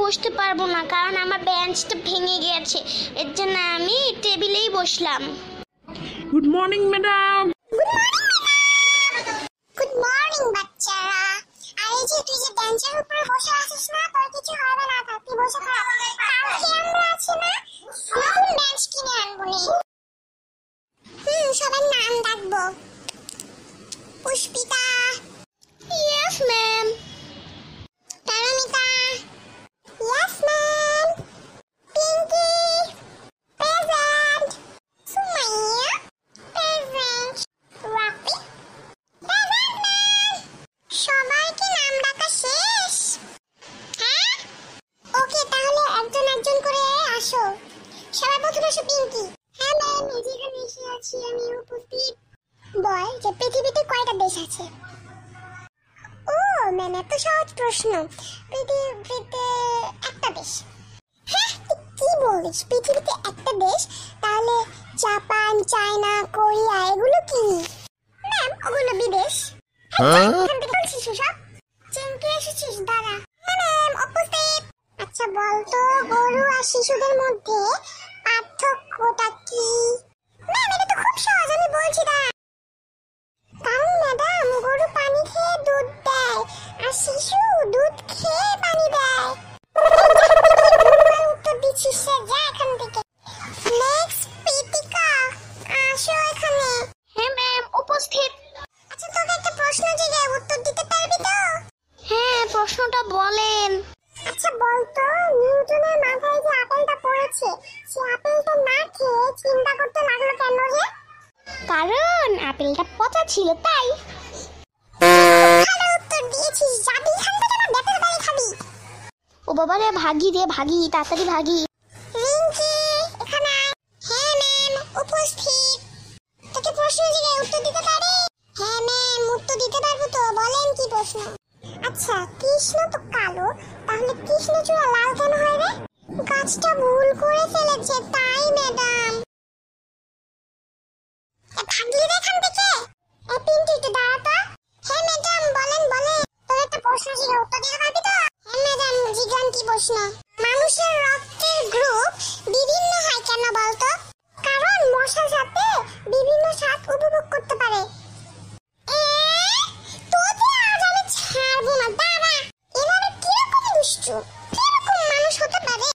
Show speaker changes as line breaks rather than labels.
বসতে পারবো না, কারণ আমার বেঞ্চটা ভেঙে গেছে। এর জন্য আমি টেবিলেই বসলাম।
Good morning madam.
Good morning বাচ্চারা। আর এই যে তুই যে বেঞ্চের উপরে বসে আছিস না, তোর কিছু হবে না, তুই বসে থাক। কালকে আমরা আছি না নতুন বেঞ্চ কিনে আনবো নি। সবার নাম ডাকবো। Pushpita.
Yes ma'am.
Paromita. Yes ma'am. Pinky. Present. Sumaiya. Present. Rapi. Present ma'am. সবাই কি নাম ডাকা শেষ? হ্যাঁ, ওকে, তাহলে একজন একজন করে আসো। সবাই প্রথমে আসো। পিঙ্কি। হ্যাঁ ম্যাম, এই যেখানে এসে আছি আমি উপস্থিত। বল যে পৃথিবীতে কয়টা দেশ আছে? ও ম্যাম, এত সহজ প্রশ্ন। পৃথিবীতে একটা দেশ। হ্যাঁ, তুই কি বলিস? পৃথিবীতে একটা দেশ? তাহলে জাপান, চায়না, কোরিয়া এগুলো কি? ম্যাম, ওগুলো বিদেশ। এখান থেকে বলছিস সব? চেঙ্কি এসেছিস? দাঁড়া। হ্যাঁ ম্যাম, উপস্থিত। আচ্ছা বলতো, গরু আর শিশুদের মধ্যে পার্থক্যটা কি? ম্যাম, এটা তো খুব সহজ, আমি বলছি না। কারণ ম্যাডাম, গরু পানি খেয়ে দুধ দেয় আর শিশু দুধ খেয়ে পানি দেয়। উত্তর দিচ্ছিস সে, যা এখান থেকে। নেক্সট, প্রীতিকা, আসো এখানে।
হ্যাঁ ম্যাম, উপস্থিত।
আচ্ছা, তোকে একটা প্রশ্ন জিজ্ঞাসা, উত্তর দিতে পারবি তো?
হ্যাঁ, প্রশ্নটা বলেন।
আচ্ছা বলতো, নিউটনের মাথায় যে আপেলটা পড়েছে, সে আপেলটা না খেয়ে চিন্তা করতে লাগলো কেন রে?
কারণ আপেলটা পচা ছিল, তাই।
ভালো উত্তর দিয়েছিস। যাবি এখান থেকে না বেতের বাড়ি খাবি?
ও বাবা রে, ভাগি রে ভাগি, তাড়াতাড়ি ভাগি।
রিঙ্কি, এখানে আয়। হ্যাঁ ম্যাম, উপস্থিত। তোকে প্রশ্ন জিজ্ঞাসা, উত্তর দিতে পারে? হ্যাঁ ম্যাম, উত্তর দিতে পারবো তো। বলেন কি প্রশ্ন? আচ্ছা, কৃষ্ণ তো কালো, তাহলে কৃষ্ণচূড়া লাল কেন হয় রে? গাছটা ভুল করে ফেলেছে, তাই ম্যাডাম। ভাগলি রে এখান থেকে। পিন্টু, একটু দাঁড়া তো। হ্যাঁ ম্যাডাম, বলেন বলেন। তোর একটা প্রশ্ন ছিল, উত্তর দিতে পারবি তো? হ্যাঁ ম্যাডাম, জিজ্ঞান কি প্রশ্ন? মানুষের রক্তের গ্রুপ বিভিন্ন হয় কেন বলতো? কারণ মশা যাতে বিভিন্ন স্বাদ উপভোগ করতে পারে। তোকে আজ আমি ছাড়বো না, দাঁড়া। এভাবে কিরকম দুষ্টু, কিরকম মানুষ হতে পারে?